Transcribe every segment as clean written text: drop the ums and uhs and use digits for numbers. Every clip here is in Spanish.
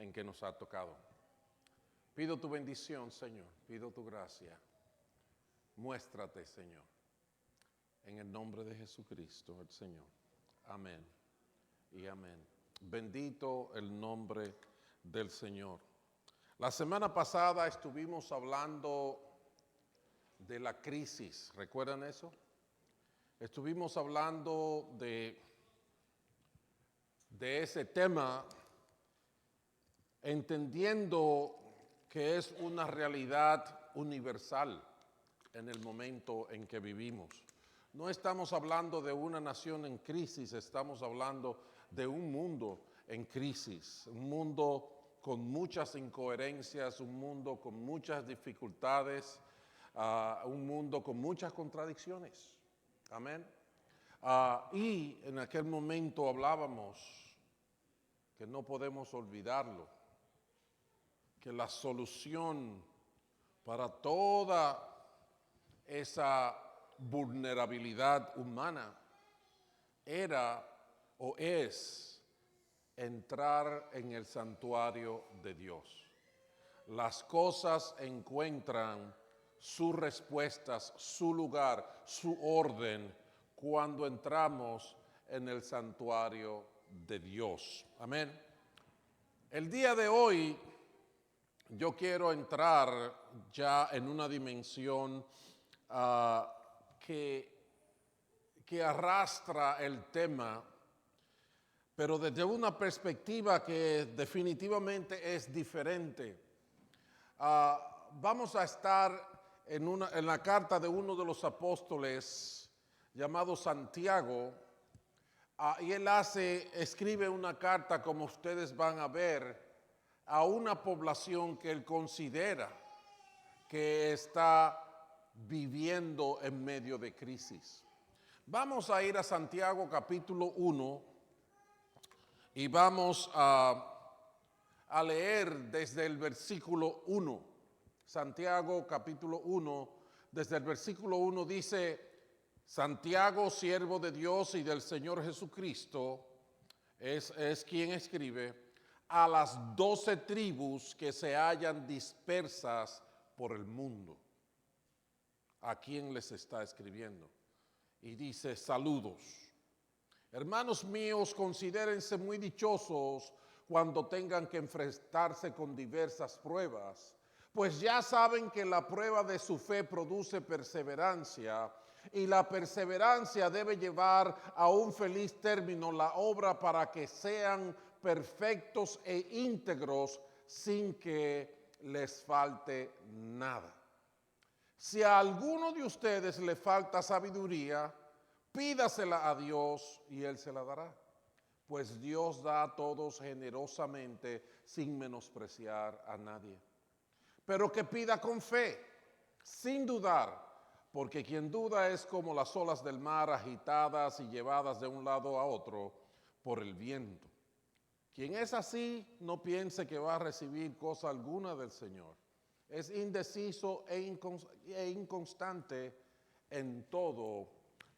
en que nos ha tocado. Pido tu bendición, Señor, pido tu gracia. Muéstrate, Señor, en el nombre de Jesucristo, el Señor. Amén y amén. Bendito el nombre del Señor. La semana pasada estuvimos hablando de la crisis, ¿recuerdan eso? Estuvimos hablando de ese tema, entendiendo que es una realidad universal en el momento en que vivimos. No estamos hablando de una nación en crisis, estamos hablando de un mundo en crisis, un mundo con muchas incoherencias, un mundo con muchas dificultades, un mundo con muchas contradicciones. Amén. Y en aquel momento hablábamos que no podemos olvidarlo, que la solución para toda esa vulnerabilidad humana era o es entrar en el santuario de Dios. Las cosas encuentran sus respuestas, su lugar, su orden cuando entramos en el santuario de Dios. Amén. El día de hoy yo quiero entrar ya en una dimensión que arrastra el tema, pero desde una perspectiva que definitivamente es diferente. Vamos a estar en la carta de uno de los apóstoles llamado Santiago, y él escribe una carta, como ustedes van a ver, a una población que él considera que está viviendo en medio de crisis. Vamos a ir a Santiago capítulo 1 y vamos a leer desde el versículo 1. Santiago capítulo 1, desde el versículo 1 dice: Santiago, siervo de Dios y del Señor Jesucristo, es quien escribe, a las 12 tribus que se hallan dispersas por el mundo. ¿A quién les está escribiendo? Y dice: saludos. Hermanos míos, considérense muy dichosos cuando tengan que enfrentarse con diversas pruebas, pues ya saben que la prueba de su fe produce perseverancia, y la perseverancia debe llevar a un feliz término la obra para que sean perfectos e íntegros sin que les falte nada. Si a alguno de ustedes le falta sabiduría, pídasela a Dios y Él se la dará, pues Dios da a todos generosamente sin menospreciar a nadie. Pero que pida con fe, sin dudar, porque quien duda es como las olas del mar agitadas y llevadas de un lado a otro por el viento. Quien es así, no piense que va a recibir cosa alguna del Señor. Es indeciso e inconstante en todo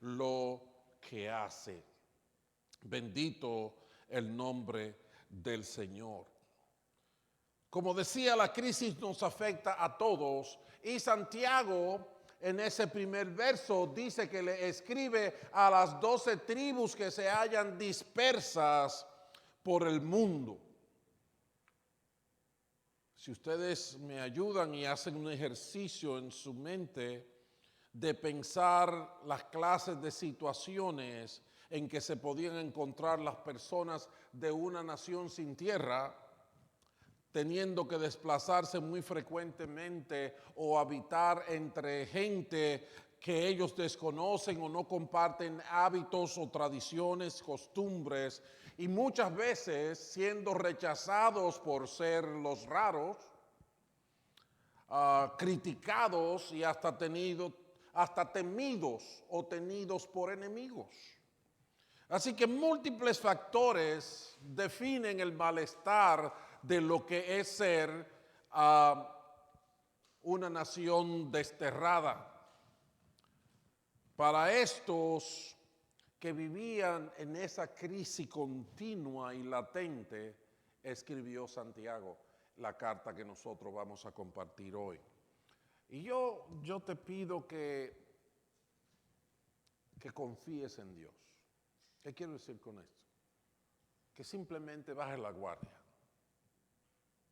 lo que hace. Bendito el nombre del Señor. Como decía, la crisis nos afecta a todos, y Santiago en ese primer verso dice que le escribe a las 12 tribus que se hallan dispersas por el mundo. Si ustedes me ayudan y hacen un ejercicio en su mente de pensar las clases de situaciones en que se podían encontrar las personas de una nación sin tierra, teniendo que desplazarse muy frecuentemente o habitar entre gente que ellos desconocen o no comparten hábitos o tradiciones, costumbres, y muchas veces siendo rechazados por ser los raros, criticados y hasta temidos o tenidos por enemigos. Así que múltiples factores definen el malestar de lo que es ser una nación desterrada. Para estos que vivían en esa crisis continua y latente, escribió Santiago, la carta que nosotros vamos a compartir hoy. Y yo te pido que confíes en Dios. ¿Qué quiero decir con esto? Que simplemente bajes la guardia,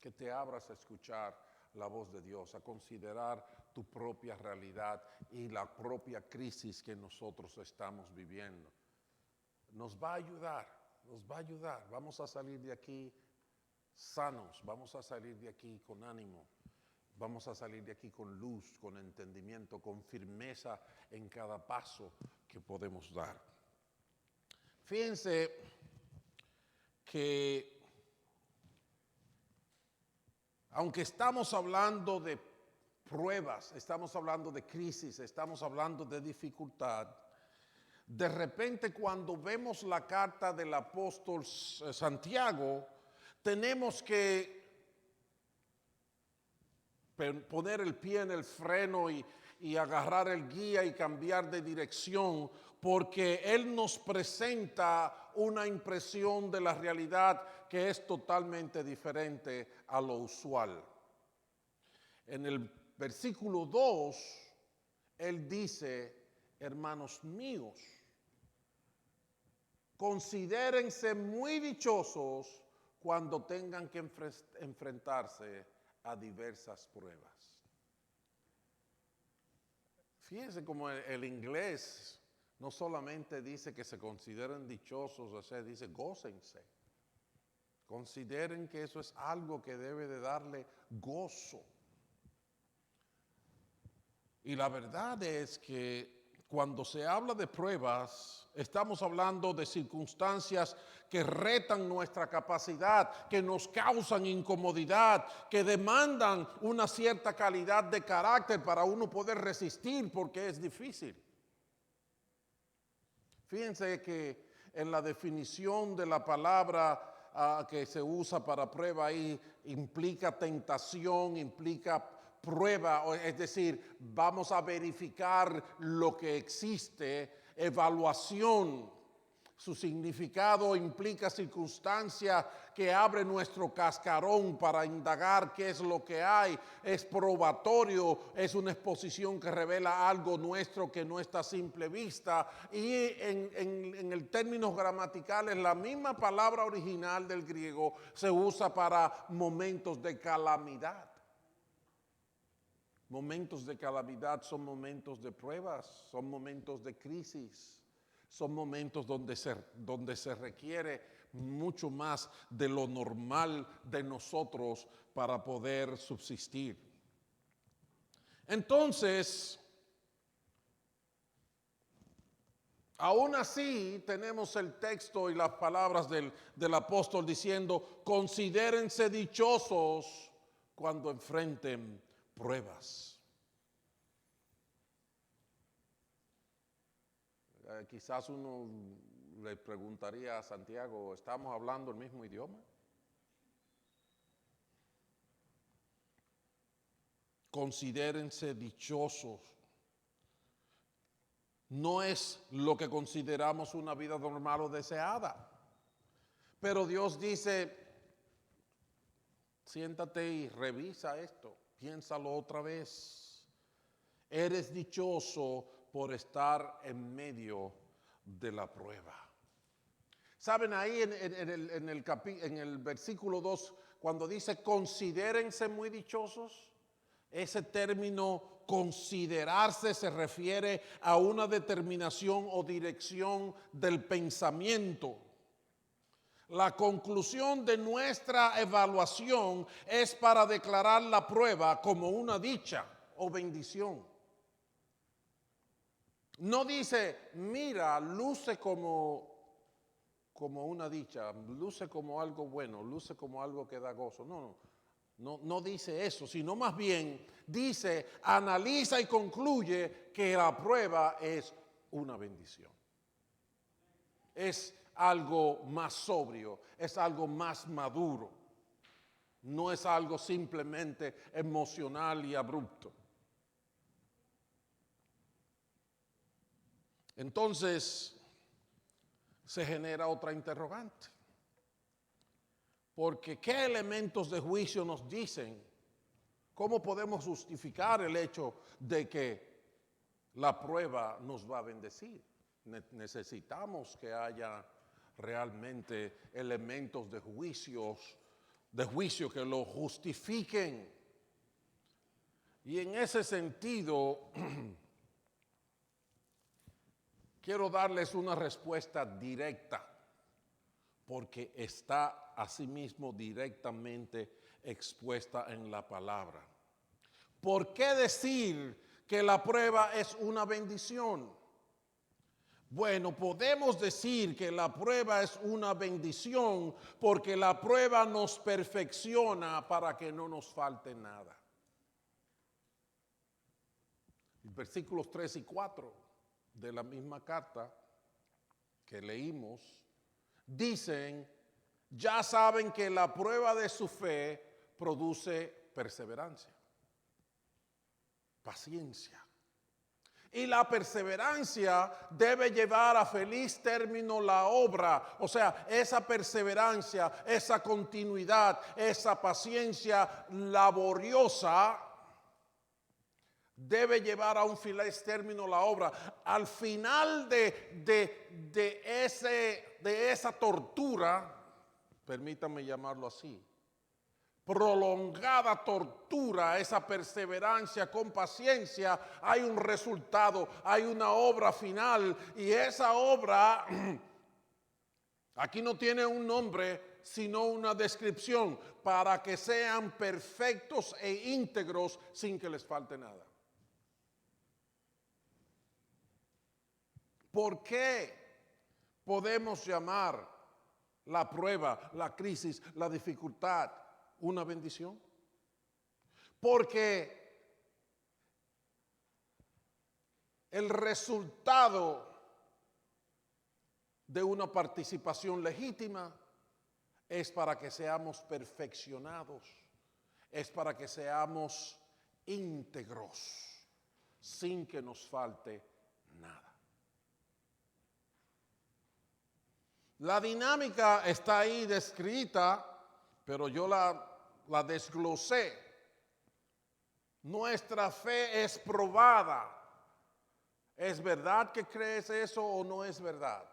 que te abras a escuchar la voz de Dios, a considerar tu propia realidad y la propia crisis que nosotros estamos viviendo. Nos va a ayudar, vamos a salir de aquí sanos, vamos a salir de aquí con ánimo, vamos a salir de aquí con luz, con entendimiento, con firmeza en cada paso que podemos dar. Fíjense que aunque estamos hablando de pruebas, estamos hablando de crisis, estamos hablando de dificultad, de repente cuando vemos la carta del apóstol Santiago, tenemos que poner el pie en el freno y agarrar el guía y cambiar de dirección, porque él nos presenta una impresión de la realidad que es totalmente diferente a lo usual. En el versículo 2, él dice: hermanos míos, considérense muy dichosos cuando tengan que enfrentarse a diversas pruebas. Fíjense cómo el inglés no solamente dice que se consideren dichosos, o sea, dice gócense. Consideren que eso es algo que debe de darle gozo. Y la verdad es que cuando se habla de pruebas, estamos hablando de circunstancias que retan nuestra capacidad, que nos causan incomodidad, que demandan una cierta calidad de carácter para uno poder resistir, porque es difícil. Fíjense que en la definición de la palabra que se usa para prueba ahí, implica tentación, implica prueba, es decir, vamos a verificar lo que existe, evaluación. Su significado implica circunstancia que abre nuestro cascarón para indagar qué es lo que hay. Es probatorio, es una exposición que revela algo nuestro que no está a simple vista. Y en el términos gramaticales, la misma palabra original del griego se usa para momentos de calamidad. Momentos de calamidad son momentos de pruebas, son momentos de crisis. Son momentos donde se requiere mucho más de lo normal de nosotros para poder subsistir. Entonces, aún así tenemos el texto y las palabras del apóstol diciendo: considérense dichosos cuando enfrenten pruebas. Quizás uno le preguntaría a Santiago: ¿estamos hablando el mismo idioma? Considérense dichosos. No es lo que consideramos una vida normal o deseada. Pero Dios dice: siéntate y revisa esto, piénsalo otra vez. Eres dichoso por estar en medio de la prueba. Saben, ahí en el versículo 2, cuando dice considérense muy dichosos, ese término considerarse se refiere a una determinación o dirección del pensamiento. La conclusión de nuestra evaluación es para declarar la prueba como una dicha o bendición. No dice: mira, luce como una dicha, luce como algo bueno, luce como algo que da gozo. No dice eso, sino más bien dice: analiza y concluye que la prueba es una bendición. Es algo más sobrio, es algo más maduro. No es algo simplemente emocional y abrupto. Entonces se genera otra interrogante. Porque ¿qué elementos de juicio nos dicen? ¿Cómo podemos justificar el hecho de que la prueba nos va a bendecir? Necesitamos que haya realmente elementos de juicio que lo justifiquen. Y en ese sentido, quiero darles una respuesta directa, porque está asimismo directamente expuesta en la palabra. ¿Por qué decir que la prueba es una bendición? Bueno, podemos decir que la prueba es una bendición porque la prueba nos perfecciona para que no nos falte nada. Versículos 3 y 4 de la misma carta que leímos dicen: ya saben que la prueba de su fe produce perseverancia, paciencia. Y la perseverancia debe llevar a feliz término la obra. O sea, esa perseverancia, esa continuidad, esa paciencia laboriosa debe llevar a un feliz término la obra. Al final de esa tortura, permítanme llamarlo así, prolongada tortura, esa perseverancia con paciencia, hay un resultado, hay una obra final, y esa obra aquí no tiene un nombre, sino una descripción: para que sean perfectos e íntegros sin que les falte nada. ¿Por qué podemos llamar la prueba, la crisis, la dificultad una bendición? Porque el resultado de una participación legítima es para que seamos perfeccionados, es para que seamos íntegros, sin que nos falte nada. La dinámica está ahí descrita, pero yo la desglosé. Nuestra fe es probada. ¿Es verdad que crees eso o no es verdad?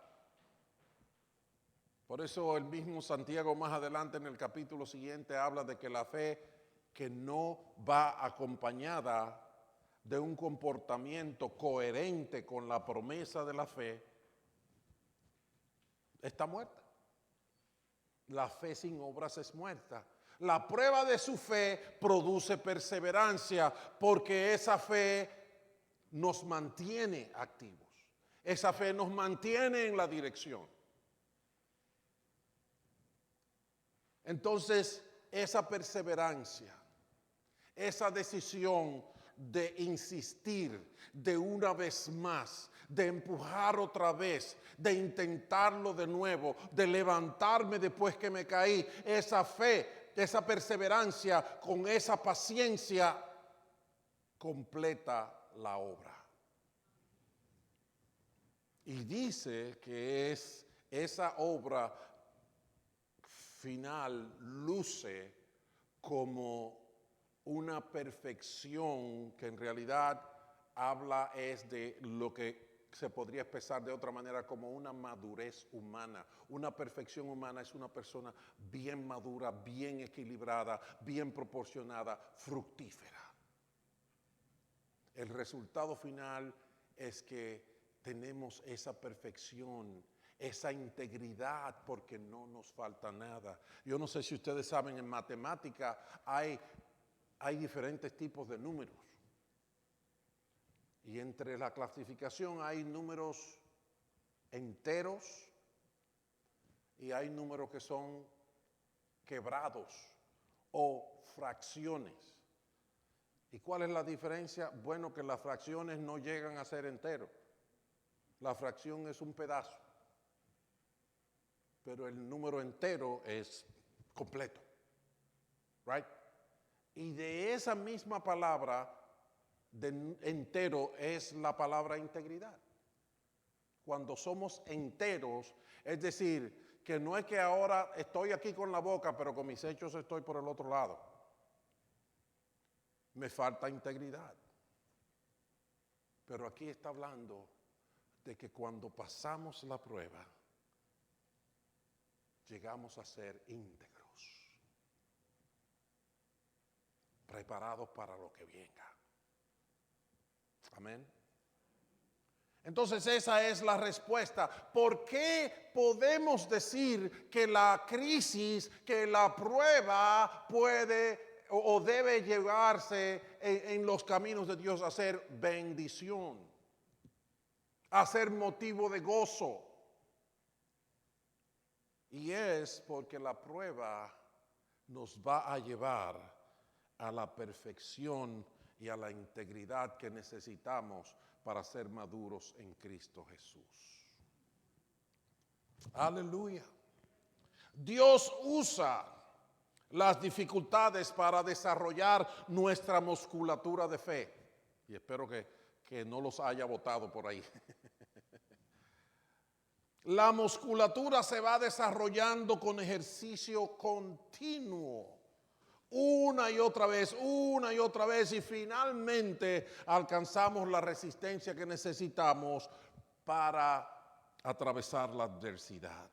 Por eso el mismo Santiago más adelante en el capítulo siguiente habla de que la fe que no va acompañada de un comportamiento coherente con la promesa de la fe está muerta. La fe sin obras es muerta. La prueba de su fe produce perseverancia, porque esa fe nos mantiene activos. Esa fe nos mantiene en la dirección. Entonces, esa perseverancia, esa decisión de insistir, de una vez más, de empujar otra vez, de intentarlo de nuevo, de levantarme después que me caí, esa fe, esa perseverancia, con esa paciencia, completa la obra. Y dice que es esa obra final luce como una perfección que en realidad habla es de lo que se podría expresar de otra manera como una madurez humana. Una perfección humana es una persona bien madura, bien equilibrada, bien proporcionada, fructífera. El resultado final es que tenemos esa perfección, esa integridad, porque no nos falta nada. Yo no sé si ustedes saben, en matemática hay diferentes tipos de números. Y entre la clasificación hay números enteros y hay números que son quebrados o fracciones. ¿Y cuál es la diferencia? Bueno, que las fracciones no llegan a ser enteros. La fracción es un pedazo, pero el número entero es completo. Right? Y de esa misma palabra de entero es la palabra integridad. Cuando somos enteros, es decir, que no es que ahora estoy aquí con la boca, pero con mis hechos estoy por el otro lado. Me falta integridad. Pero aquí está hablando de que cuando pasamos la prueba, llegamos a ser íntegros, preparados para lo que venga. Amén. Entonces esa es la respuesta. ¿Por qué podemos decir que la crisis, que la prueba puede o debe llevarse en los caminos de Dios a ser bendición, a ser motivo de gozo? Y es porque la prueba nos va a llevar a la perfección y a la integridad que necesitamos para ser maduros en Cristo Jesús. Aleluya. Dios usa las dificultades para desarrollar nuestra musculatura de fe. Y espero que no los haya botado por ahí. La musculatura se va desarrollando con ejercicio continuo. Una y otra vez, y finalmente alcanzamos la resistencia que necesitamos para atravesar la adversidad.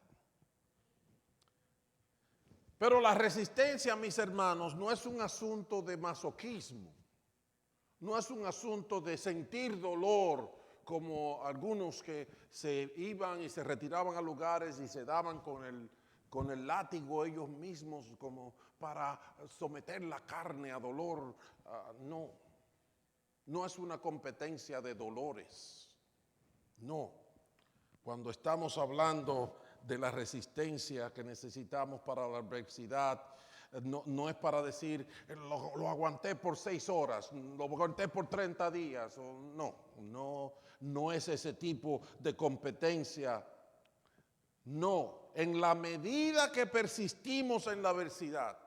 Pero la resistencia, mis hermanos, no es un asunto de masoquismo, no es un asunto de sentir dolor, como algunos que se iban y se retiraban a lugares y se daban con el látigo ellos mismos como para someter la carne a dolor. No es una competencia de dolores. No. Cuando estamos hablando de la resistencia que necesitamos para la adversidad, no es para decir, lo aguanté por 6 horas, lo aguanté por 30 días. No es ese tipo de competencia. No, en la medida que persistimos en la adversidad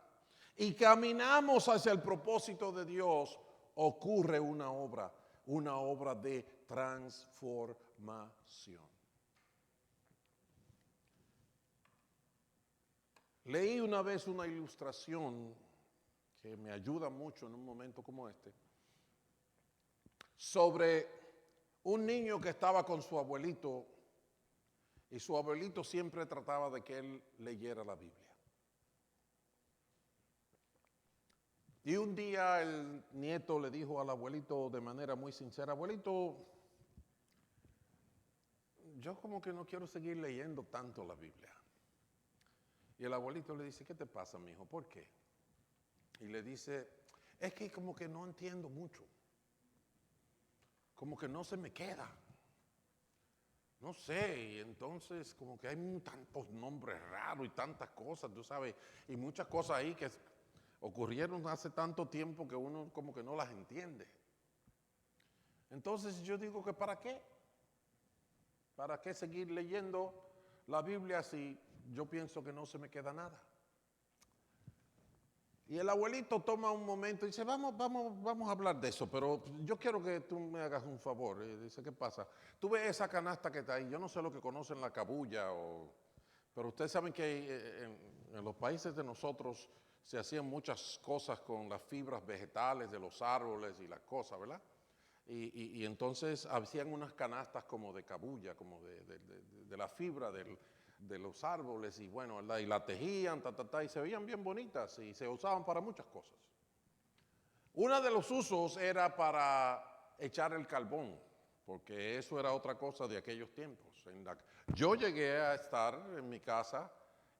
y caminamos hacia el propósito de Dios, ocurre una obra de transformación. Leí una vez una ilustración que me ayuda mucho en un momento como este, sobre un niño que estaba con su abuelito y su abuelito siempre trataba de que él leyera la Biblia. Y un día el nieto le dijo al abuelito de manera muy sincera: abuelito, yo como que no quiero seguir leyendo tanto la Biblia. Y el abuelito le dice: ¿qué te pasa, mijo? ¿Por qué? Y le dice: es que como que no entiendo mucho. Como que no se me queda. No sé, y entonces como que hay tantos nombres raros y tantas cosas, tú sabes, y muchas cosas ahí que ocurrieron hace tanto tiempo que uno como que no las entiende. Entonces yo digo que ¿para qué? ¿Para qué seguir leyendo la Biblia si yo pienso que no se me queda nada? Y el abuelito toma un momento y dice: vamos a hablar de eso, pero yo quiero que tú me hagas un favor. Y dice: ¿qué pasa? Tú ves esa canasta que está ahí, yo no sé lo que conocen la cabuya, pero ustedes saben que en los países de nosotros se hacían muchas cosas con las fibras vegetales de los árboles y las cosas, ¿verdad? Y entonces hacían unas canastas como de cabuya, como de la fibra de los árboles, y bueno, ¿verdad? Y la tejían, y se veían bien bonitas y se usaban para muchas cosas. Uno de los usos era para echar el carbón, porque eso era otra cosa de aquellos tiempos. Yo llegué a estar en mi casa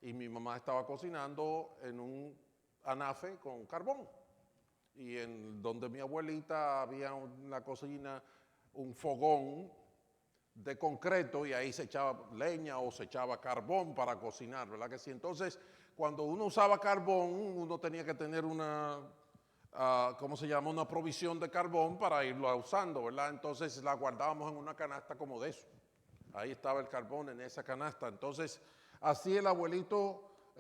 y mi mamá estaba cocinando en un anafe con carbón. Y en donde mi abuelita había una cocina, un fogón de concreto, y ahí se echaba leña o se echaba carbón para cocinar, ¿verdad que sí? Entonces, cuando uno usaba carbón, uno tenía que tener una provisión de carbón para irlo usando, ¿verdad? Entonces la guardábamos en una canasta como de eso. Ahí estaba el carbón en esa canasta. Entonces, así el abuelito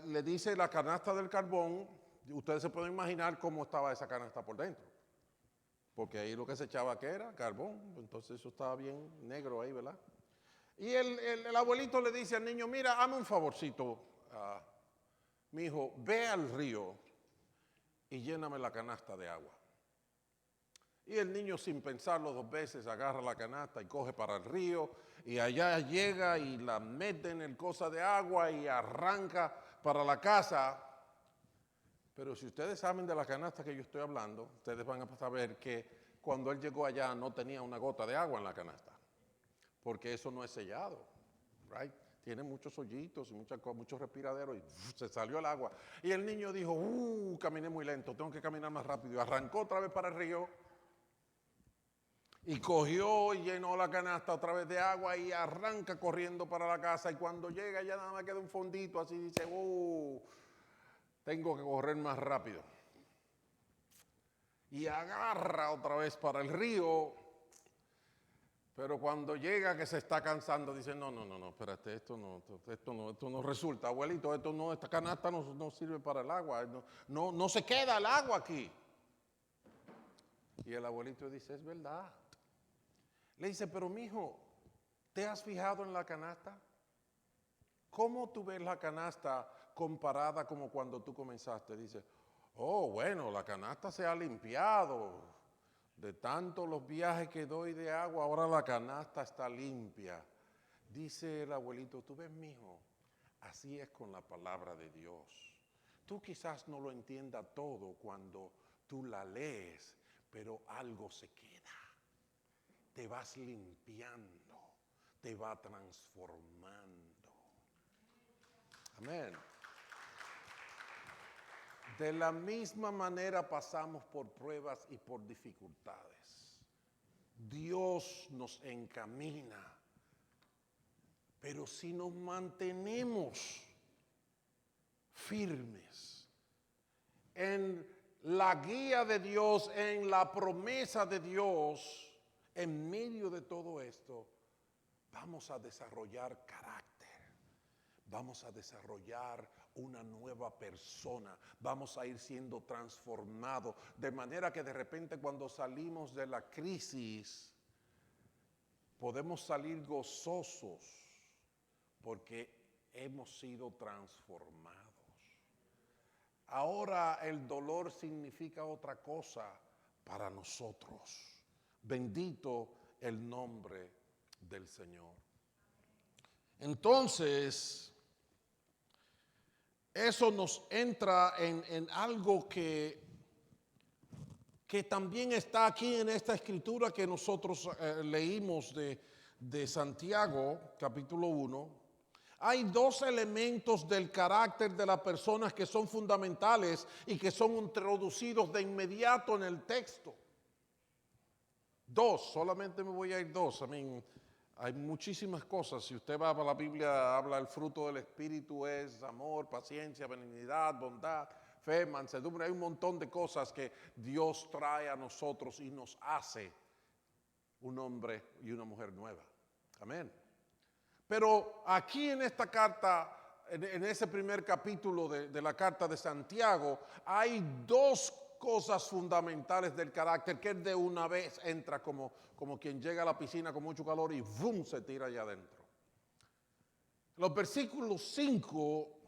le dice la canasta del carbón. Ustedes se pueden imaginar cómo estaba esa canasta por dentro. Porque ahí lo que se echaba, ¿qué era? Carbón. Entonces eso estaba bien negro ahí, ¿verdad? Y el abuelito le dice al niño, mira, hazme un favorcito, mi hijo, ve al río y lléname la canasta de agua. Y el niño, sin pensarlo dos veces, agarra la canasta y coge para el río, y allá llega y la mete en el cosa de agua y arranca para la casa. Pero si ustedes saben de la canasta que yo estoy hablando, ustedes van a saber que cuando él llegó allá no tenía una gota de agua en la canasta, porque eso no es sellado, right? Tiene muchos hoyitos y muchos respiraderos y se salió el agua. Y el niño dijo, caminé muy lento, tengo que caminar más rápido. Y arrancó otra vez para el río y cogió y llenó la canasta otra vez de agua y arranca corriendo para la casa. Y cuando llega ya nada más queda un fondito, así dice, tengo que correr más rápido. Y agarra otra vez para el río. Pero cuando llega que se está cansando, dice, no, espérate, esto no resulta, abuelito, esta canasta no sirve para el agua, no se queda el agua aquí. Y el abuelito dice, es verdad. Le dice, pero mijo, ¿te has fijado en la canasta? ¿Cómo tú ves la canasta comparada como cuando tú comenzaste? Dice, bueno, la canasta se ha limpiado. De tanto los viajes que doy de agua, ahora la canasta está limpia. Dice el abuelito, tú ves, mijo, así es con la palabra de Dios. Tú quizás no lo entiendas todo cuando tú la lees, pero algo se queda. Te vas limpiando, te va transformando. Amén. De la misma manera pasamos por pruebas y por dificultades. Dios nos encamina, pero si nos mantenemos firmes en la guía de Dios, en la promesa de Dios, en medio de todo esto, vamos a desarrollar carácter, vamos a desarrollar una nueva persona, vamos a ir siendo transformados, de manera que de repente cuando salimos de la crisis, podemos salir gozosos porque hemos sido transformados. Ahora el dolor significa otra cosa para nosotros. Bendito el nombre del Señor. Entonces, eso nos entra en algo que también está aquí en esta escritura que nosotros leímos de Santiago, capítulo 1. Hay dos elementos del carácter de las personas que son fundamentales y que son introducidos de inmediato en el texto. Dos, solamente me voy a ir dos. Hay muchísimas cosas. Si usted va a la Biblia, habla el fruto del Espíritu es amor, paciencia, benignidad, bondad, fe, mansedumbre. Hay un montón de cosas que Dios trae a nosotros y nos hace un hombre y una mujer nueva. Amén. Pero aquí en esta carta, en ese primer capítulo de la carta de Santiago, hay dos cosas fundamentales del carácter que de una vez entra como quien llega a la piscina con mucho calor y ¡bum! Se tira allá adentro. Los versículos 5,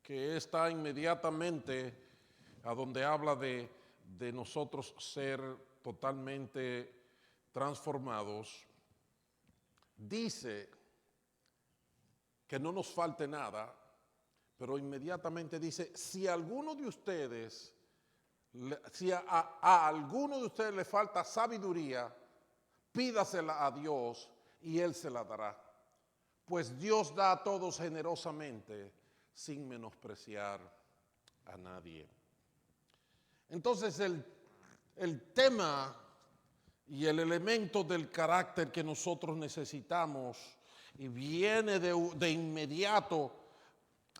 que está inmediatamente a donde habla de nosotros ser totalmente transformados, dice que no nos falte nada, pero inmediatamente dice, si a alguno de ustedes le falta sabiduría, pídasela a Dios y Él se la dará. Pues Dios da a todos generosamente sin menospreciar a nadie. Entonces el tema y el elemento del carácter que nosotros necesitamos y viene de inmediato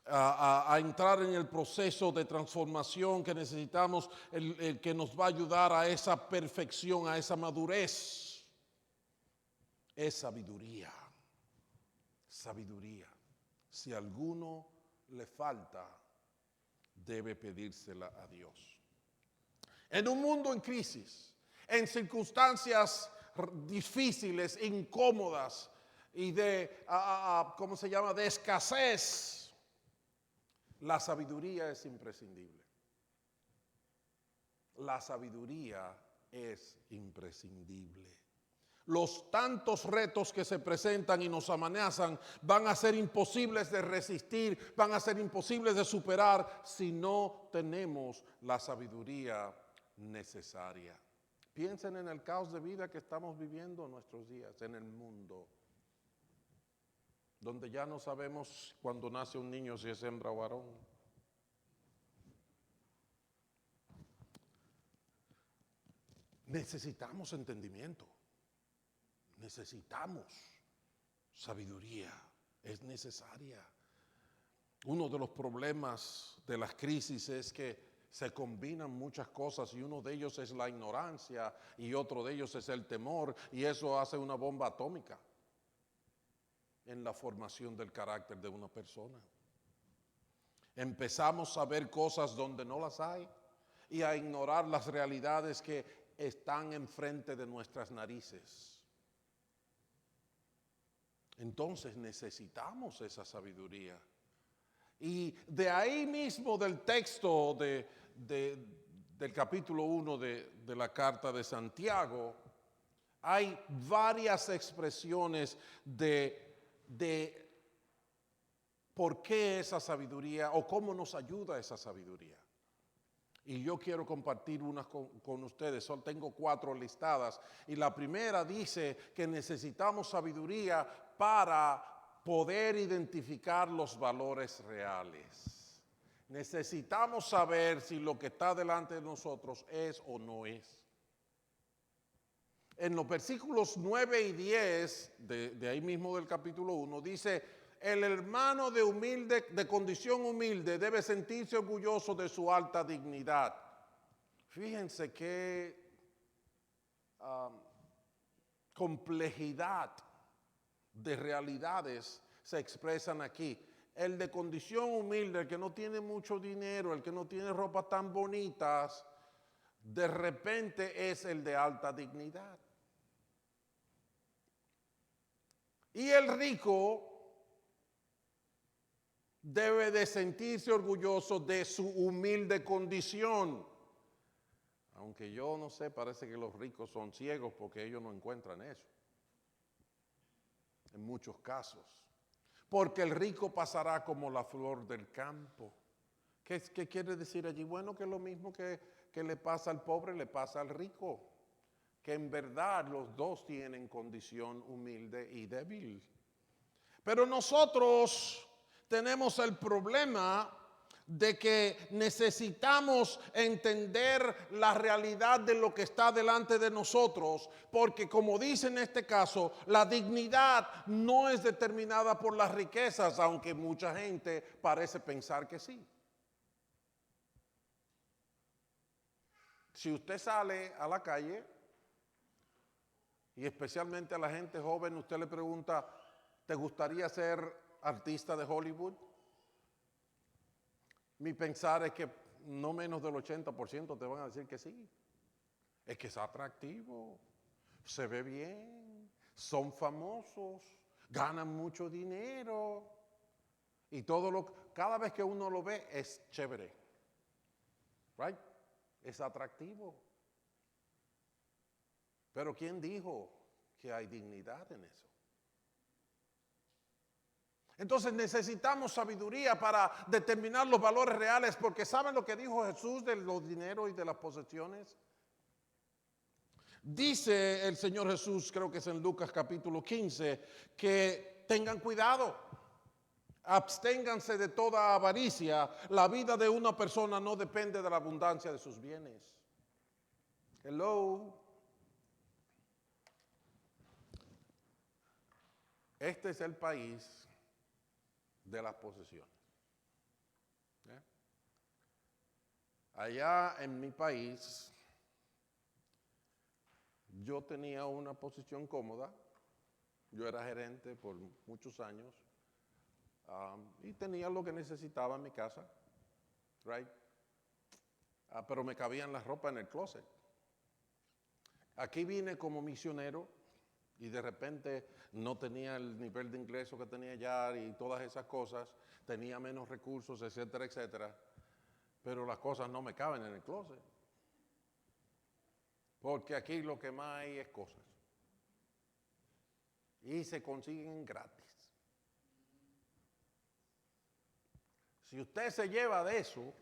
a entrar en el proceso de transformación que necesitamos, el que nos va a ayudar a esa perfección, a esa madurez, es sabiduría. Sabiduría. Si a alguno le falta, debe pedírsela a Dios. En un mundo en crisis, en circunstancias difíciles, incómodas, y de, ¿cómo se llama?, de escasez, la sabiduría es imprescindible. La sabiduría es imprescindible. Los tantos retos que se presentan y nos amenazan van a ser imposibles de resistir, van a ser imposibles de superar si no tenemos la sabiduría necesaria. Piensen en el caos de vida que estamos viviendo en nuestros días, en el mundo, donde ya no sabemos cuando nace un niño si es hembra o varón. Necesitamos entendimiento, necesitamos sabiduría, es necesaria. Uno de los problemas de las crisis es que se combinan muchas cosas y uno de ellos es la ignorancia y otro de ellos es el temor y eso hace una bomba atómica en la formación del carácter de una persona. Empezamos a ver cosas donde no las hay y a ignorar las realidades que están enfrente de nuestras narices. Entonces necesitamos esa sabiduría. Y de ahí mismo del texto del capítulo 1 de la carta de Santiago, hay varias expresiones de por qué esa sabiduría o cómo nos ayuda esa sabiduría. Y yo quiero compartir unas con ustedes, solo tengo 4 listadas. Y la primera dice que necesitamos sabiduría para poder identificar los valores reales. Necesitamos saber si lo que está delante de nosotros es o no es. En los versículos 9 y 10 de ahí mismo del capítulo 1 dice: el hermano de condición humilde debe sentirse orgulloso de su alta dignidad. Fíjense qué complejidad de realidades se expresan aquí. El de condición humilde, el que no tiene mucho dinero, el que no tiene ropa tan bonitas, de repente es el de alta dignidad. Y el rico debe de sentirse orgulloso de su humilde condición. Aunque yo no sé, parece que los ricos son ciegos porque ellos no encuentran eso. En muchos casos. Porque el rico pasará como la flor del campo. ¿Qué quiere decir allí? Bueno, que lo mismo que le pasa al pobre, le pasa al rico. Que en verdad los dos tienen condición humilde y débil. Pero nosotros tenemos el problema de que necesitamos entender la realidad de lo que está delante de nosotros, porque como dice en este caso, la dignidad no es determinada por las riquezas, aunque mucha gente parece pensar que sí. Si usted sale a la calle, y especialmente a la gente joven, usted le pregunta: ¿te gustaría ser artista de Hollywood? Mi pensar es que no menos del 80% te van a decir que sí. Es que es atractivo, se ve bien, son famosos, ganan mucho dinero y cada vez que uno lo ve es chévere, right? Es atractivo. Pero ¿quién dijo que hay dignidad en eso? Entonces necesitamos sabiduría para determinar los valores reales, porque ¿saben lo que dijo Jesús de los dineros y de las posesiones? Dice el Señor Jesús, creo que es en Lucas capítulo 15, que tengan cuidado, absténganse de toda avaricia. La vida de una persona no depende de la abundancia de sus bienes. Hello. Este es el país de las posesiones. Allá en mi país, yo tenía una posición cómoda. Yo era gerente por muchos años y tenía lo que necesitaba en mi casa, right? Pero me cabían las ropas en el closet. Aquí vine como misionero y de repente no tenía el nivel de ingreso que tenía ya y todas esas cosas, tenía menos recursos, etcétera, etcétera, pero las cosas no me caben en el closet. Porque aquí lo que más hay es cosas. Y se consiguen gratis. Si usted se lleva de eso,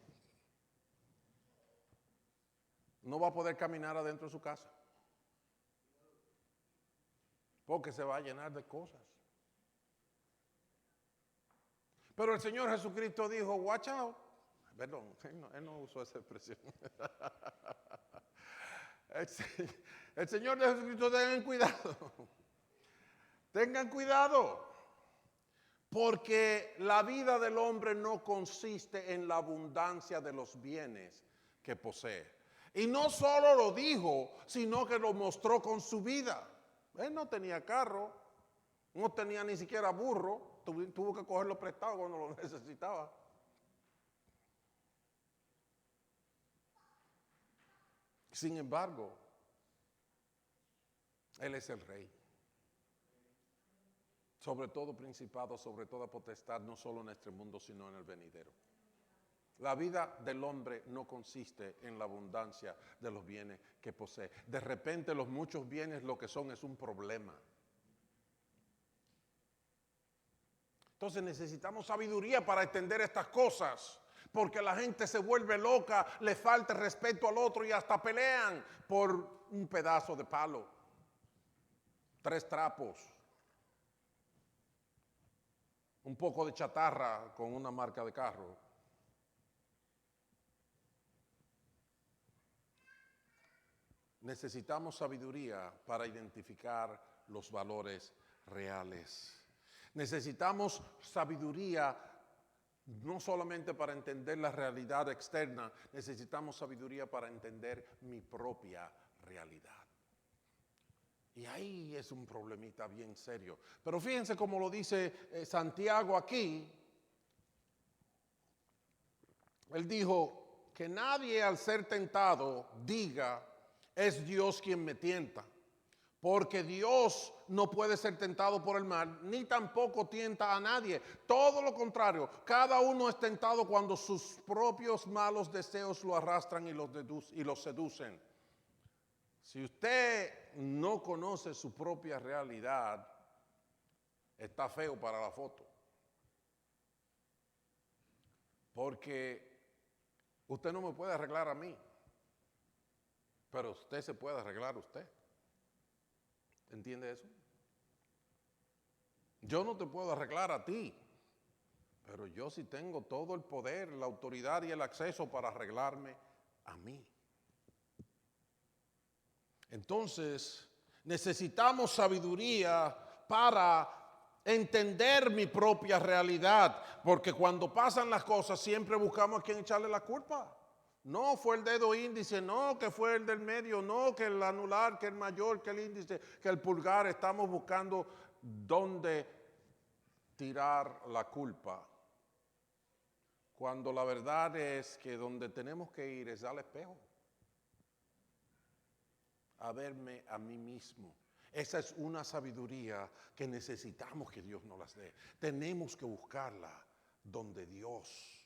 no va a poder caminar adentro de su casa. Porque se va a llenar de cosas. Pero el Señor Jesucristo dijo, watch out. Perdón, él no usó esa expresión. El Señor Jesucristo, tengan cuidado. Tengan cuidado. Porque la vida del hombre no consiste en la abundancia de los bienes que posee. Y no solo lo dijo, sino que lo mostró con su vida. Él no tenía carro, no tenía ni siquiera burro, tuvo que cogerlo prestado cuando lo necesitaba. Sin embargo, Él es el Rey. Sobre todo principado, sobre toda potestad, no solo en este mundo, sino en el venidero. La vida del hombre no consiste en la abundancia de los bienes que posee. De repente los muchos bienes lo que son es un problema. Entonces necesitamos sabiduría para entender estas cosas. Porque la gente se vuelve loca, le falta respeto al otro y hasta pelean por un pedazo de palo. 3 trapos. Un poco de chatarra con una marca de carro. Necesitamos sabiduría para identificar los valores reales. Necesitamos sabiduría no solamente para entender la realidad externa, necesitamos sabiduría para entender mi propia realidad. Y ahí es un problemita bien serio. Pero fíjense cómo lo dice Santiago aquí. Él dijo que nadie al ser tentado diga, es Dios quien me tienta. Porque Dios no puede ser tentado por el mal, ni tampoco tienta a nadie. Todo lo contrario, cada uno es tentado cuando sus propios malos deseos lo arrastran y los seducen. Si usted no conoce su propia realidad, está feo para la foto. Porque usted no me puede arreglar a mí, pero usted se puede arreglar a usted. ¿Entiende eso? Yo no te puedo arreglar a ti, pero yo sí tengo todo el poder, la autoridad y el acceso para arreglarme a mí. Entonces, necesitamos sabiduría para entender mi propia realidad, porque cuando pasan las cosas siempre buscamos a quien echarle la culpa. No fue el dedo índice, no que fue el del medio, no que el anular, que el mayor, que el índice, que el pulgar. Estamos buscando dónde tirar la culpa. Cuando la verdad es que donde tenemos que ir es al espejo. A verme a mí mismo. Esa es una sabiduría que necesitamos que Dios nos las dé. Tenemos que buscarla donde Dios.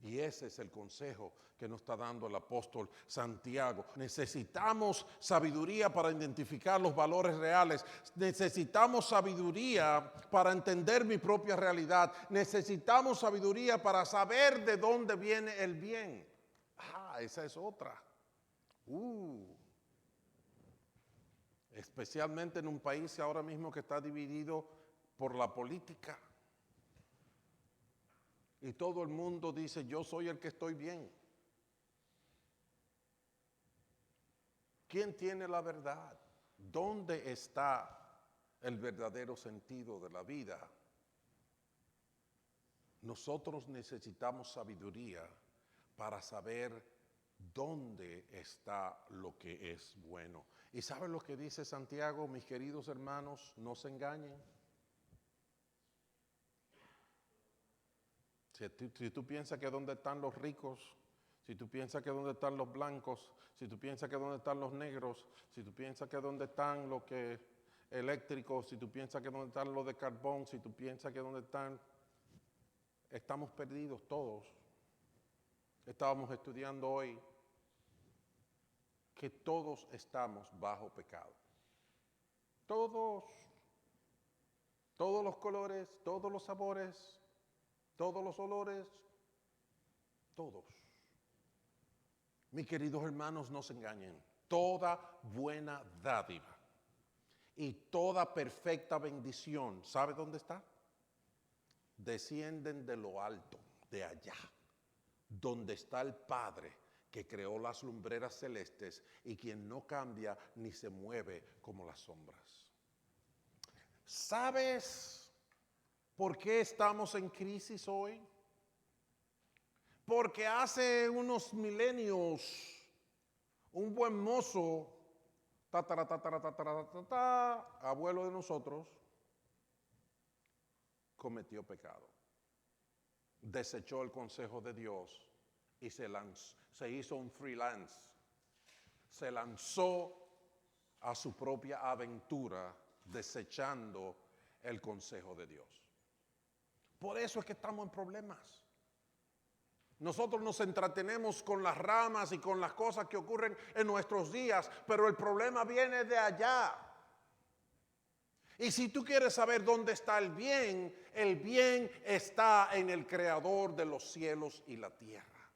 Y ese es el consejo que nos está dando el apóstol Santiago. Necesitamos sabiduría para identificar los valores reales. Necesitamos sabiduría para entender mi propia realidad. Necesitamos sabiduría para saber de dónde viene el bien. Esa es otra. Especialmente en un país ahora mismo que está dividido por la política. Y todo el mundo dice, yo soy el que estoy bien. ¿Quién tiene la verdad? ¿Dónde está el verdadero sentido de la vida? Nosotros necesitamos sabiduría para saber dónde está lo que es bueno. ¿Y saben lo que dice Santiago, mis queridos hermanos? No se engañen. Si tú piensas que dónde están los ricos, si tú piensas que dónde están los blancos, si tú piensas que dónde están los negros, si tú piensas que dónde están los que eléctricos, si tú piensas que donde están los de carbón, si tú piensas que donde están, estamos perdidos todos. Estábamos estudiando hoy que todos estamos bajo pecado. Todos los colores, todos los sabores, todos los olores, todos. Mis queridos hermanos, no se engañen. Toda buena dádiva y toda perfecta bendición, ¿sabe dónde está? Descienden de lo alto, de allá, donde está el Padre que creó las lumbreras celestes y quien no cambia ni se mueve como las sombras. ¿Sabes por qué estamos en crisis hoy? Porque hace unos milenios un buen mozo, abuelo de nosotros, cometió pecado. Desechó el consejo de Dios y se hizo un freelance. Se lanzó a su propia aventura desechando el consejo de Dios. Por eso es que estamos en problemas. Nosotros nos entretenemos con las ramas y con las cosas que ocurren en nuestros días, pero el problema viene de allá. Y si tú quieres saber dónde está el bien está en el Creador de los cielos y la tierra.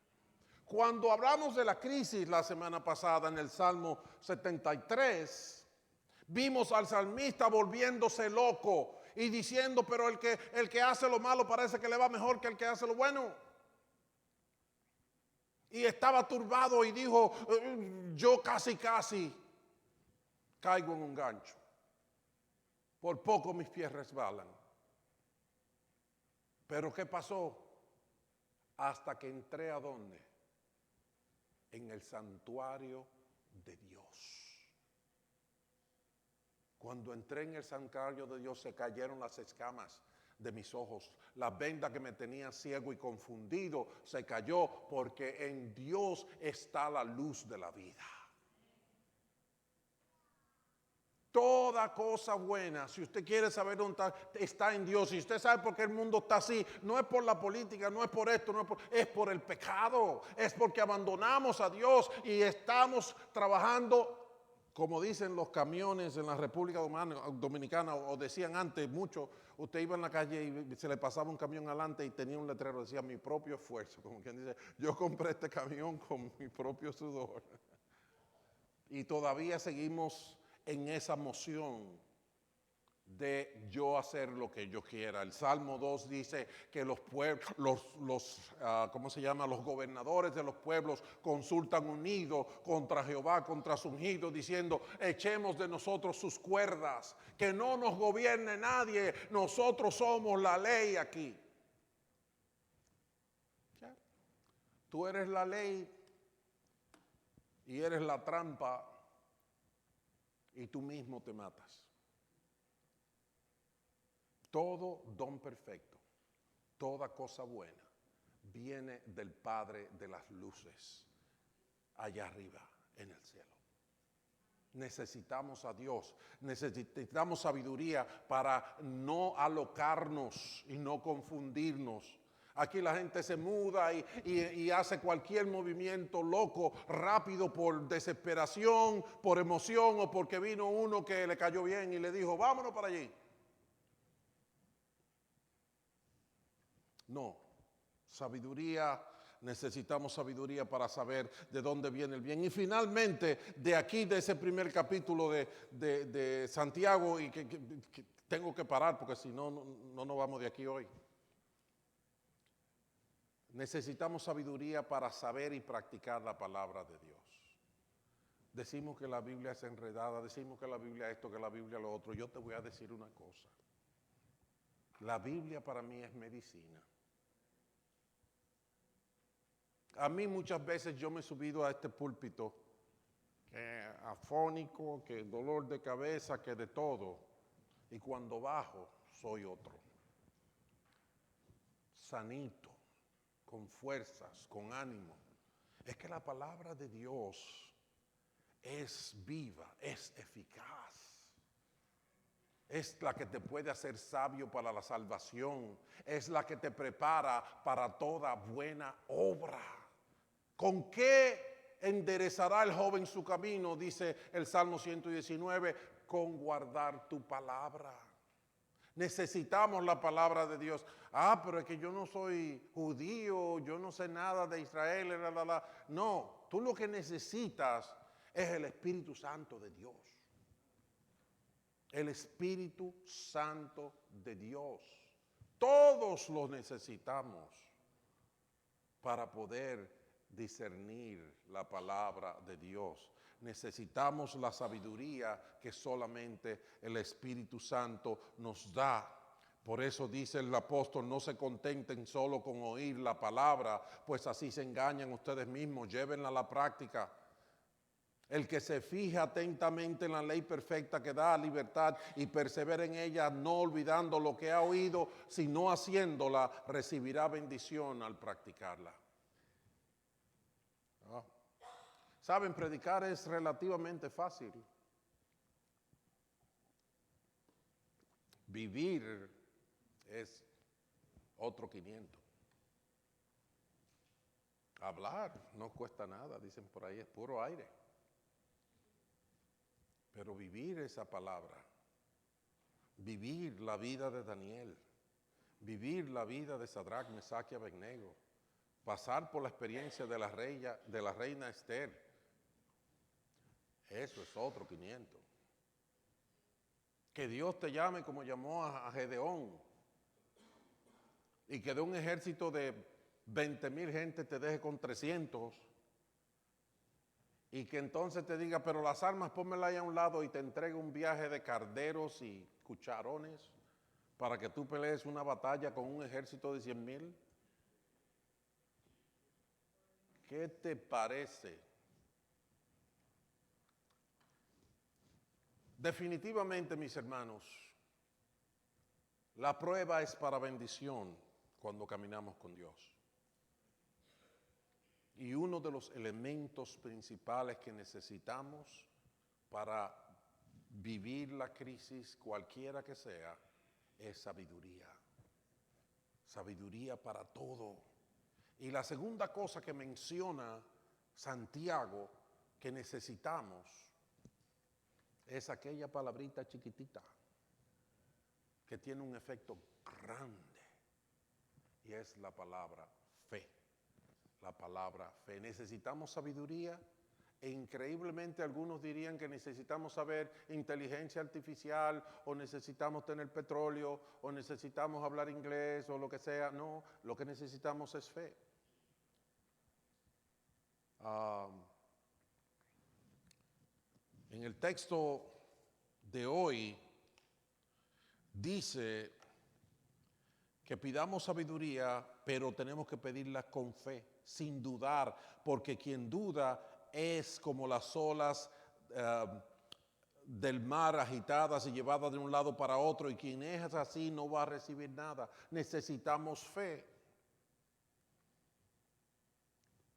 Cuando hablamos de la crisis la semana pasada en el Salmo 73, vimos al salmista volviéndose loco y diciendo, pero el que hace lo malo parece que le va mejor que el que hace lo bueno. Y estaba turbado y dijo, yo casi caigo en un gancho. Por poco mis pies resbalan. Pero ¿qué pasó? Hasta que entré ¿a dónde? En el santuario de Dios. Cuando entré en el santuario de Dios se cayeron las escamas de mis ojos. La venda que me tenía ciego y confundido se cayó porque en Dios está la luz de la vida. Toda cosa buena, si usted quiere saber dónde está en Dios. Si usted sabe por qué el mundo está así, no es por la política, no es por esto, es por el pecado. Es porque abandonamos a Dios y estamos trabajando, como dicen los camiones en la República Dominicana, o decían antes mucho, usted iba en la calle y se le pasaba un camión adelante y tenía un letrero que decía mi propio esfuerzo. Como quien dice, yo compré este camión con mi propio sudor. Y todavía seguimos en esa moción de yo hacer lo que yo quiera. El Salmo 2 dice que los pueblos, los gobernadores de los pueblos consultan unidos contra Jehová, contra su ungido, diciendo, echemos de nosotros sus cuerdas, que no nos gobierne nadie, nosotros somos la ley aquí. ¿Ya? Tú eres la ley y eres la trampa y tú mismo te matas. Todo don perfecto, toda cosa buena, viene del Padre de las luces, allá arriba en el cielo. Necesitamos a Dios, necesitamos sabiduría para no alocarnos y no confundirnos. Aquí la gente se muda y hace cualquier movimiento loco, rápido, por desesperación, por emoción o porque vino uno que le cayó bien y le dijo, vámonos para allí. No, sabiduría, necesitamos sabiduría para saber de dónde viene el bien. Y finalmente, de aquí, de ese primer capítulo de Santiago, y que tengo que parar porque si no nos vamos de aquí hoy. Necesitamos sabiduría para saber y practicar la palabra de Dios. Decimos que la Biblia es enredada, decimos que la Biblia esto, que la Biblia lo otro. Yo te voy a decir una cosa. La Biblia para mí es medicina. A mí muchas veces yo me he subido a este púlpito, que afónico, que dolor de cabeza, que de todo. Y cuando bajo, soy otro. Sanito, con fuerzas, con ánimo. Es que la palabra de Dios es viva, es eficaz. Es la que te puede hacer sabio para la salvación. Es la que te prepara para toda buena obra. ¿Con qué enderezará el joven su camino? Dice el Salmo 119, con guardar tu palabra. Necesitamos la palabra de Dios. Pero es que yo no soy judío, yo no sé nada de Israel. No, tú lo que necesitas es el Espíritu Santo de Dios. El Espíritu Santo de Dios. Todos lo necesitamos para poder discernir la palabra de Dios. Necesitamos la sabiduría que solamente el Espíritu Santo nos da. Por eso dice el apóstol, no se contenten solo con oír la palabra, pues así se engañan ustedes mismos, llévenla a la práctica. El que se fija atentamente en la ley perfecta que da libertad y persevera en ella, no olvidando lo que ha oído, sino haciéndola, recibirá bendición al practicarla. Saben, predicar es relativamente fácil. Vivir es otro 500. Hablar no cuesta nada, dicen por ahí, es puro aire. Pero vivir esa palabra, vivir la vida de Daniel, vivir la vida de Sadrach, Mesach y Abednego, pasar por la experiencia de la reina Esther, eso es otro 500. Que Dios te llame como llamó a Gedeón y que de un ejército de 20,000 gente te deje con 300 y que entonces te diga, pero las armas pónmelas ahí a un lado y te entregue un viaje de carderos y cucharones para que tú pelees una batalla con un ejército de 100,000. ¿Qué te parece? Definitivamente, mis hermanos, la prueba es para bendición cuando caminamos con Dios. Y uno de los elementos principales que necesitamos para vivir la crisis, cualquiera que sea, es sabiduría. Sabiduría para todo. Y la segunda cosa que menciona Santiago que necesitamos es aquella palabrita chiquitita que tiene un efecto grande y es la palabra fe. La palabra fe. Necesitamos sabiduría e increíblemente algunos dirían que necesitamos saber inteligencia artificial o necesitamos tener petróleo o necesitamos hablar inglés o lo que sea. No, lo que necesitamos es fe. En el texto de hoy dice que pidamos sabiduría, pero tenemos que pedirla con fe, sin dudar, porque quien duda es como las olas del mar agitadas y llevadas de un lado para otro, y quien es así no va a recibir nada. Necesitamos fe.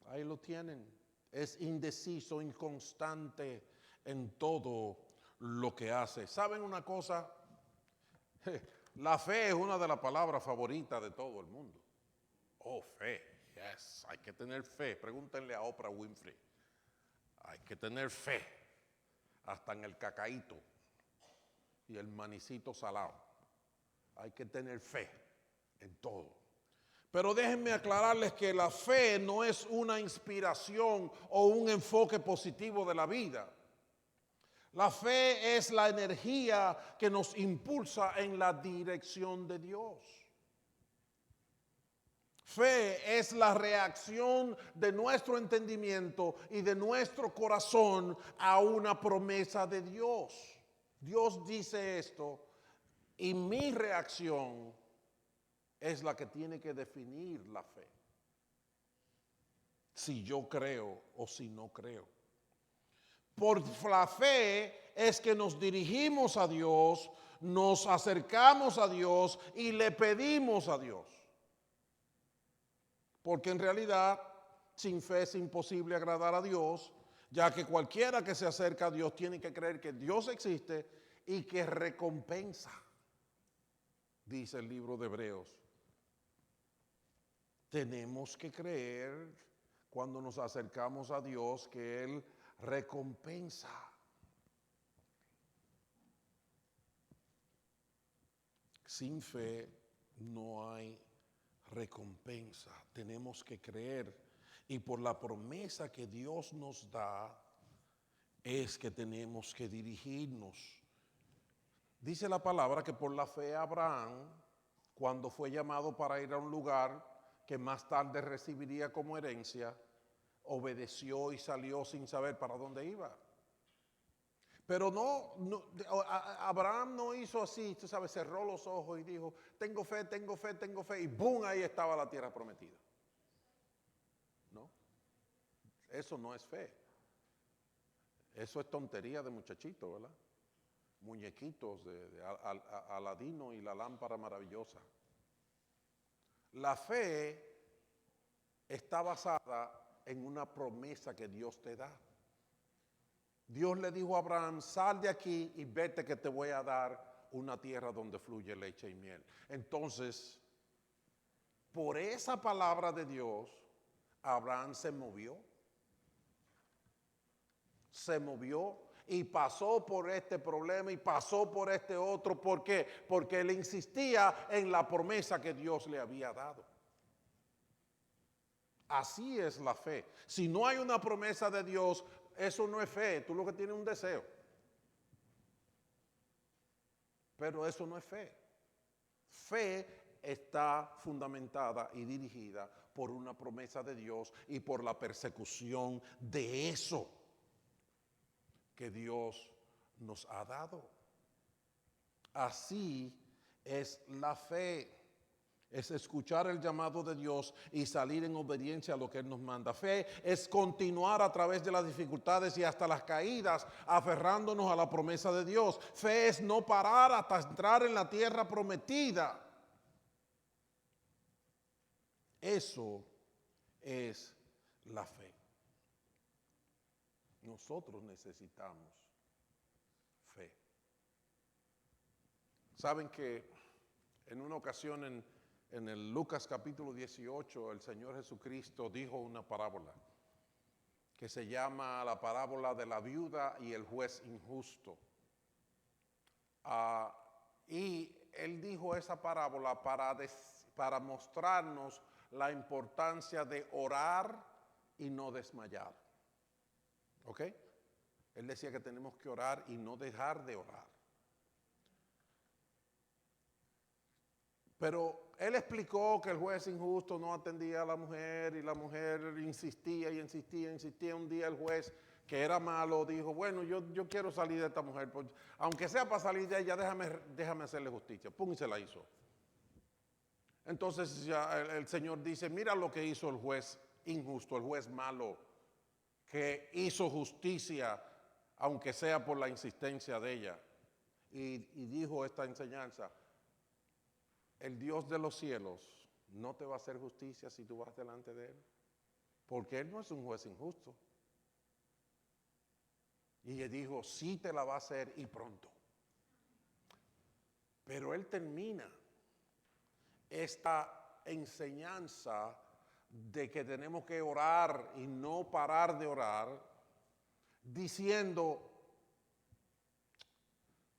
Ahí lo tienen. Es indeciso, inconstante en todo lo que hace. ¿Saben una cosa? La fe es una de las palabras favoritas de todo el mundo. Oh, fe, yes, hay que tener fe. Pregúntenle a Oprah Winfrey. Hay que tener fe, hasta en el cacaíto y el manicito salado. Hay que tener fe en todo. Pero déjenme aclararles que la fe no es una inspiración o un enfoque positivo de la vida. La fe es la energía que nos impulsa en la dirección de Dios. Fe es la reacción de nuestro entendimiento y de nuestro corazón a una promesa de Dios. Dios dice esto y mi reacción es la que tiene que definir la fe. Si yo creo o si no creo. Por la fe es que nos dirigimos a Dios, nos acercamos a Dios y le pedimos a Dios. Porque en realidad, sin fe es imposible agradar a Dios, ya que cualquiera que se acerca a Dios tiene que creer que Dios existe y que recompensa, dice el libro de Hebreos. Tenemos que creer cuando nos acercamos a Dios que Él recompensa. Sin fe no hay recompensa. Tenemos que creer. Y por la promesa que Dios nos da, es que tenemos que dirigirnos. Dice la palabra que por la fe Abraham, cuando fue llamado para ir a un lugar que más tarde recibiría como herencia, obedeció y salió sin saber para dónde iba. Pero Abraham no hizo así, tú sabes, cerró los ojos y dijo, tengo fe, tengo fe, tengo fe, y ¡boom! Ahí estaba la tierra prometida. No, eso no es fe. Eso es tontería de muchachito, ¿verdad? Muñequitos de Aladino y la lámpara maravillosa. La fe está basada en una promesa que Dios te da. Dios le dijo a Abraham, sal de aquí y vete que te voy a dar una tierra donde fluye leche y miel. Entonces, por esa palabra de Dios, Abraham se movió y pasó por este problema y pasó por este otro. ¿Por qué? Porque él insistía en la promesa que Dios le había dado. Así es la fe. Si no hay una promesa de Dios, eso no es fe. Tú lo que tienes es un deseo. Pero eso no es fe. Fe está fundamentada y dirigida por una promesa de Dios y por la persecución de eso que Dios nos ha dado. Así es la fe. Es escuchar el llamado de Dios y salir en obediencia a lo que Él nos manda. Fe es continuar a través de las dificultades y hasta las caídas, aferrándonos a la promesa de Dios. Fe es no parar hasta entrar en la tierra prometida. Eso es la fe. Nosotros necesitamos fe. Saben que en una ocasión en el Lucas capítulo 18, el Señor Jesucristo dijo una parábola que se llama la parábola de la viuda y el juez injusto. Y Él dijo esa parábola para mostrarnos la importancia de orar y no desmayar. ¿Ok? Él decía que tenemos que orar y no dejar de orar. Pero él explicó que el juez injusto no atendía a la mujer y la mujer insistía y insistía y insistía. Un día el juez, que era malo, dijo, bueno, yo quiero salir de esta mujer, pues, aunque sea para salir de ella, déjame hacerle justicia. Pum, y se la hizo. Entonces ya el Señor dice, mira lo que hizo el juez injusto, el juez malo, que hizo justicia, aunque sea por la insistencia de ella. Y dijo esta enseñanza, el Dios de los cielos no te va a hacer justicia si tú vas delante de Él, porque Él no es un juez injusto. Y le dijo, sí te la va a hacer y pronto. Pero Él termina esta enseñanza de que tenemos que orar y no parar de orar, diciendo,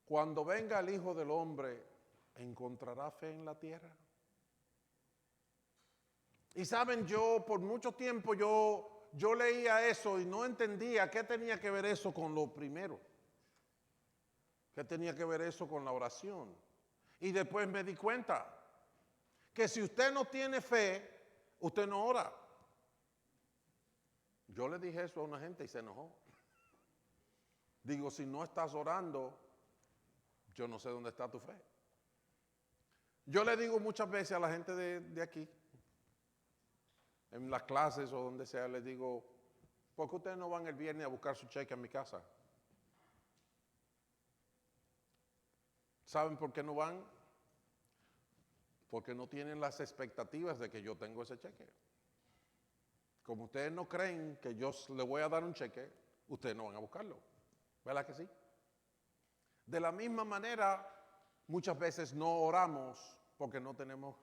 cuando venga el Hijo del Hombre, ¿encontrará fe en la tierra? Y saben, yo por mucho tiempo yo leía eso y no entendía qué tenía que ver eso con lo primero. ¿Qué tenía que ver eso con la oración? Y después me di cuenta que si usted no tiene fe, usted no ora. Yo le dije eso a una gente y se enojó. Digo, si no estás orando, yo no sé dónde está tu fe. Yo le digo muchas veces a la gente de aquí, en las clases o donde sea, les digo, ¿por qué ustedes no van el viernes a buscar su cheque a mi casa? ¿Saben por qué no van? Porque no tienen las expectativas de que yo tengo ese cheque. Como ustedes no creen que yo le voy a dar un cheque, ustedes no van a buscarlo. ¿Verdad que sí? De la misma manera, muchas veces no oramos porque no tenemos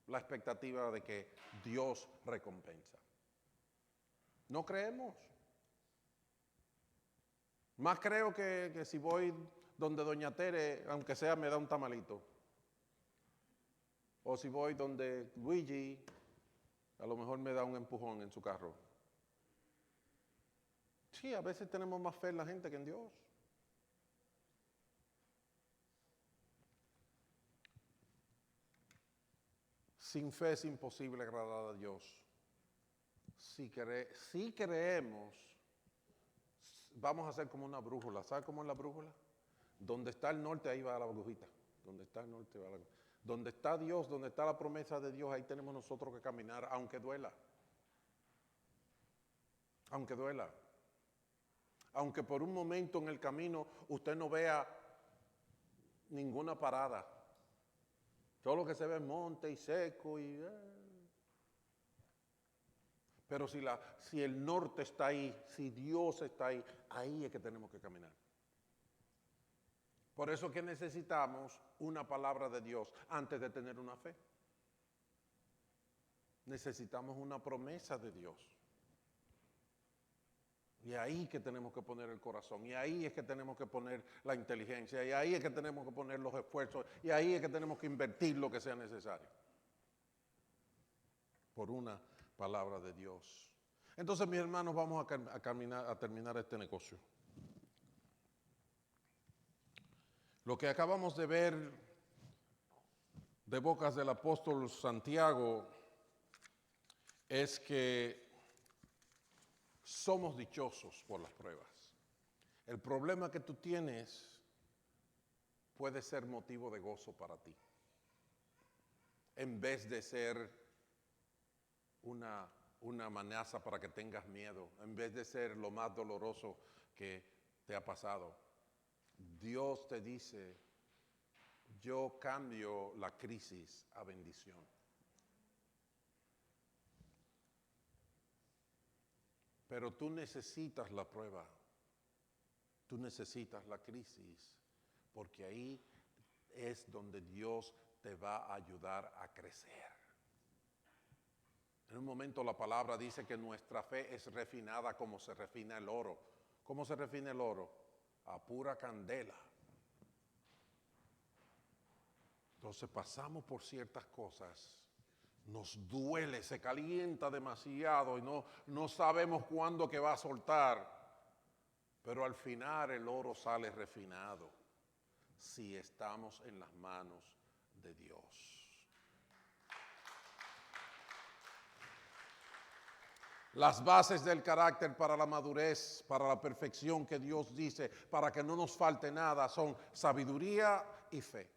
la expectativa de que Dios recompensa. No creemos. Más creo que si voy donde Doña Tere, aunque sea me da un tamalito. O si voy donde Luigi, a lo mejor me da un empujón en su carro. Sí, a veces tenemos más fe en la gente que en Dios. Sin fe es imposible agradar a Dios. Si creemos, vamos a hacer como una brújula. ¿Sabe cómo es la brújula? Donde está el norte, ahí va la brujita. Donde está el norte, va la... Donde está Dios, donde está la promesa de Dios, ahí tenemos nosotros que caminar, aunque duela. Aunque duela. Aunque por un momento en el camino usted no vea ninguna parada. Todo lo que se ve es monte y seco y... Pero si el norte está ahí, si Dios está ahí, ahí es que tenemos que caminar. Por eso que necesitamos una palabra de Dios antes de tener una fe. Necesitamos una promesa de Dios. Y ahí que tenemos que poner el corazón, y ahí es que tenemos que poner la inteligencia, y ahí es que tenemos que poner los esfuerzos, y ahí es que tenemos que invertir lo que sea necesario. Por una palabra de Dios. Entonces, mis hermanos, vamos a terminar este negocio. Lo que acabamos de ver de bocas del apóstol Santiago es que somos dichosos por las pruebas. El problema que tú tienes puede ser motivo de gozo para ti, en vez de ser una amenaza para que tengas miedo, en vez de ser lo más doloroso que te ha pasado. Dios te dice, yo cambio la crisis a bendición. Pero tú necesitas la prueba, tú necesitas la crisis, porque ahí es donde Dios te va a ayudar a crecer. En un momento la palabra dice que nuestra fe es refinada como se refina el oro. ¿Cómo se refina el oro? A pura candela. Entonces pasamos por ciertas cosas, nos duele, se calienta demasiado y no sabemos cuándo que va a soltar. Pero al final el oro sale refinado si estamos en las manos de Dios. Las bases del carácter para la madurez, para la perfección que Dios dice, para que no nos falte nada, son sabiduría y fe.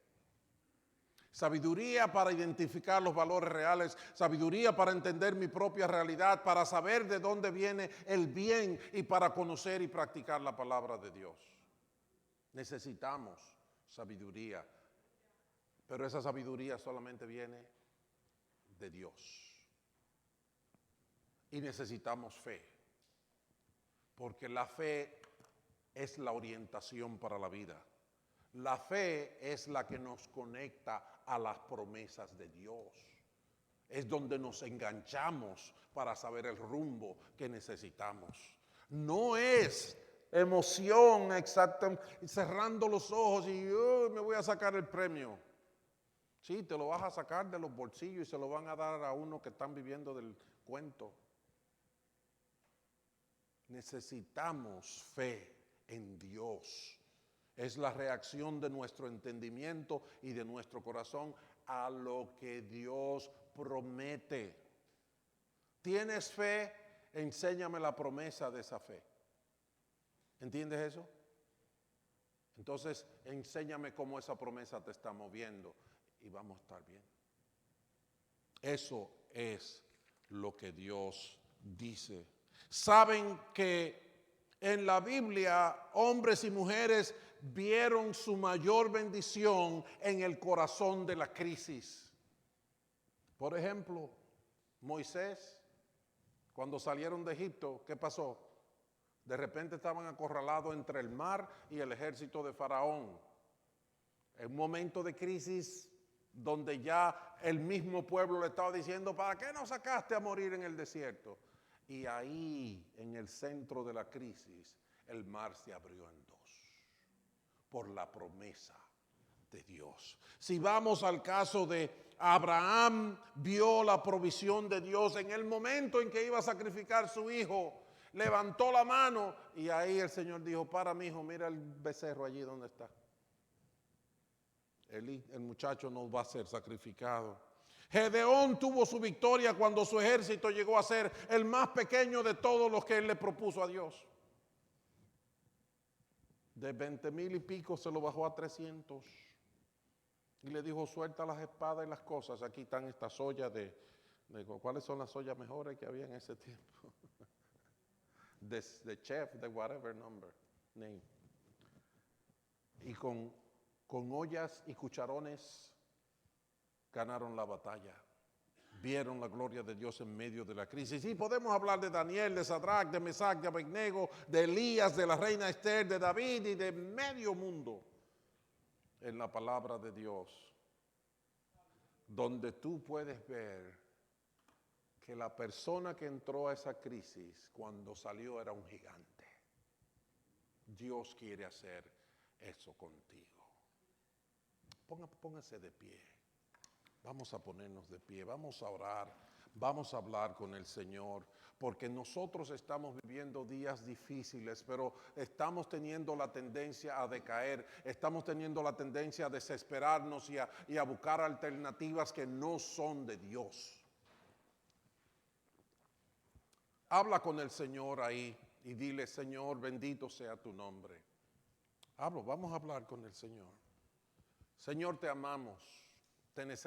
Sabiduría para identificar los valores reales, sabiduría para entender mi propia realidad, para saber de dónde viene el bien y para conocer y practicar la palabra de Dios. Necesitamos sabiduría, pero esa sabiduría solamente viene de Dios. Y necesitamos fe, porque la fe es la orientación para la vida. La fe es la que nos conecta a las promesas de Dios. Es donde nos enganchamos para saber el rumbo que necesitamos. No es emoción exacta, cerrando los ojos y me voy a sacar el premio. Sí, te lo vas a sacar de los bolsillos y se lo van a dar a uno que están viviendo del cuento. Necesitamos fe en Dios. Es la reacción de nuestro entendimiento y de nuestro corazón a lo que Dios promete. ¿Tienes fe? Enséñame la promesa de esa fe. ¿Entiendes eso? Entonces, enséñame cómo esa promesa te está moviendo y vamos a estar bien. Eso es lo que Dios dice. Saben que en la Biblia hombres y mujeres vieron su mayor bendición en el corazón de la crisis. Por ejemplo, Moisés, cuando salieron de Egipto, ¿qué pasó? De repente estaban acorralados entre el mar y el ejército de Faraón. En un momento de crisis donde ya el mismo pueblo le estaba diciendo, ¿para qué nos sacaste a morir en el desierto? Y ahí, en el centro de la crisis, el mar se abrió en dos por la promesa de Dios. Si vamos al caso de Abraham, vio la provisión de Dios en el momento en que iba a sacrificar a su hijo, levantó la mano y ahí el Señor dijo, para mi hijo, mira el becerro allí donde está. El muchacho no va a ser sacrificado. Gedeón tuvo su victoria cuando su ejército llegó a ser el más pequeño de todos los que él le propuso a Dios. De 20,000 y pico se lo bajó a 300. Y le dijo, suelta las espadas y las cosas. Aquí están estas ollas de ¿cuáles son las ollas mejores que había en ese tiempo? de chef, de whatever name. Y con ollas y cucharones ganaron la batalla. Vieron la gloria de Dios en medio de la crisis. Y podemos hablar de Daniel, de Sadrach, de Mesach, de Abednego, de Elías, de la reina Esther, de David y de medio mundo en la palabra de Dios, donde tú puedes ver que la persona que entró a esa crisis cuando salió era un gigante. Dios quiere hacer eso contigo. Póngase de pie. Vamos a ponernos de pie, vamos a orar, vamos a hablar con el Señor, porque nosotros estamos viviendo días difíciles, pero estamos teniendo la tendencia a decaer, estamos teniendo la tendencia a desesperarnos y a buscar alternativas que no son de Dios. Habla con el Señor ahí y dile, Señor, bendito sea tu nombre. Vamos a hablar con el Señor. Señor, te amamos, te necesitamos.